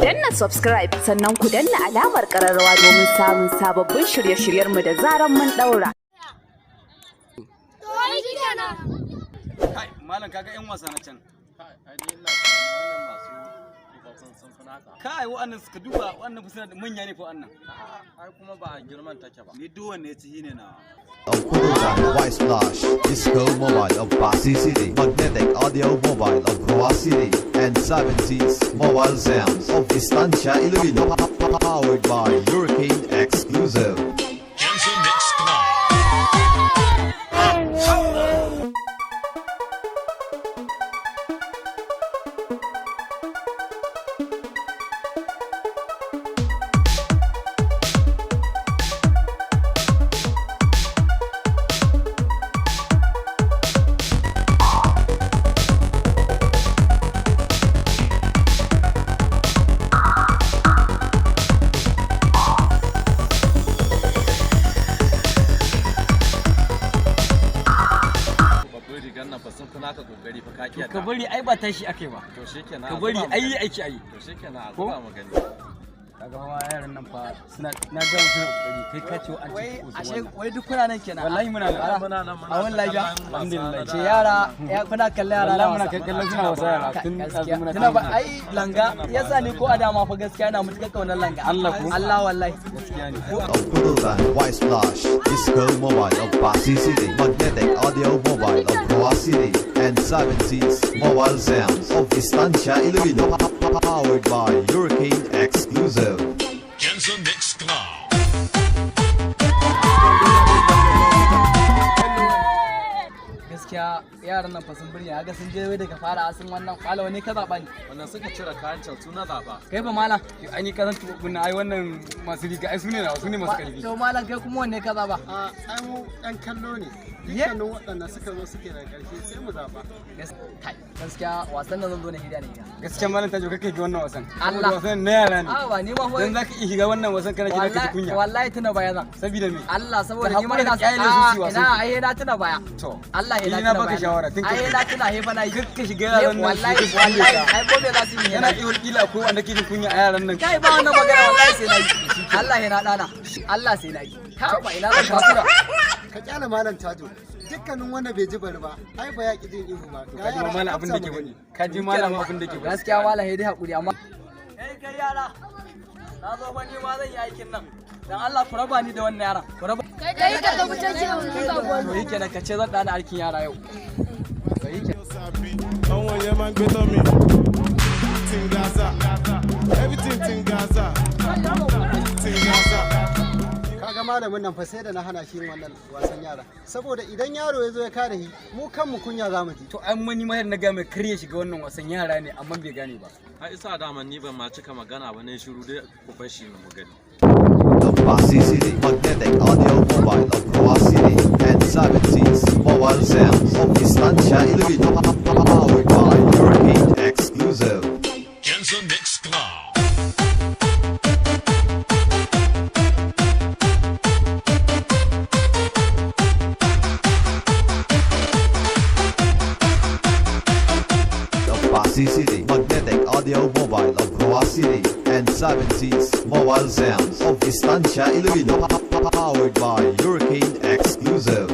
danna subscribe sannan ku danna alamar ƙararrawa domin samun sababbin shirye-shiryenmu da zaran mun daura. Kai, malam kaga ƴan wasa na can. Ai dai ina wannan masu tufafin sun fi naka. Kai wa'annan suka duba wannan fusa da manya ne fa wannan. Ai kuma ba girman take ba. Ni duk wanne ya ci ne na. White Splash, Disco Mobile of Basi City, Magnetic Audio Mobile of Goa City, and 70s Mobile Sounds of Istancha Iloilo, powered by Hurricane Exclusive. Ka bari ai ba tashi akai ba. To shikenan. Ka bari ai aiki ai. To shikenan a zuba mu gani. Kaga ma yaran nan fa suna na ga suna kokari kai ka ce an ci ko ashe wai duk kuna nan kenan wallahi muna nan a wallahi alhamdulillah ce yara ya kuna kallon yara wallahi muna kallon suna wasa yara tun muna tuna ba ai langa yasa ni ko a dama fa gaskiya ina mutukar kaunar langa Allah wallahi gaskiya ne White Splash, Disco Mobile of Basi City, Magnetic Audio Mobile of Goa City, and 70s Mobile Sounds of Istancha Iloilo, powered by Hurricane Exclusive. gaskiya yaran nan fa sun burge ga sun je wai daga fara sun wannan kwalawa ne ka zaba ni Wannan suka cire kayan can su na zaba. kai ba malam ai ni kazan tubun ai wannan masu riga ai sune na sune masu karfi to malam kai kuma wanne ka zaba a ai mu dan kallo ne dukkanin waɗanda suka zo suke da ƙarfi sai mu zaba gaskiya wasan nan zan zo na hida ne gaskiya malam tajo kake ga wannan wasan Allah wasan na yara ne a ba ni ma dan zaka iya shiga wannan wasan kana kira ka kunya wallahi tuna baya zan saboda me Allah saboda ni ma ina kyale su su wasan ina ai na tuna baya to Allah ya na baka shawara tun ai na tuna he fa na yi ka shiga yaran nan wallahi ai gobe za su yi yana iya kila ko wanda ke jin kunya a yaran nan kai ba wannan magana wallahi sai na yi Allah ya na dana Allah sai na yi ka ba ina zan kasura ka kyale malam tajo dukkanin wanda bai ji bari ba ai ba ya ki jin ihu ba ka ji malam abin da ke bani ka ji malam abin da ke bani gaskiya malam sai dai hakuri amma kai yara na zo ba ni ma zan yi aikin nan dan Allah ku raba ni da wannan yaran ku raba kai ka ga mutun ce mun ga to yake da kace zan dana aikin yara yau to yake àwọn yẹn máa ń gbé tán mi tingaza everything tingaza tingaza. kaga malamin nan fa sai da na hana shi yin wannan wasan yara saboda idan yaro ya zo ya kare shi mu kanmu kunya zamu ji to an mani mahar na ga mai karya shiga wannan wasan yara ne amma bai gane ba Ai isa da ni ban ma cika magana ba ne shiru dai ku fashi mu gani. Of Basi City, Magnetic Audio Mobile of Goa City, and 70s Mobile Sounds of Istancha Iloilo, powered by Hurricane Exclusive. Basi City, Magnetic Audio Mobile of Goa City, and 70s Mobile Sounds of Istancha Iloilo, powered by Hurricane Exclusive.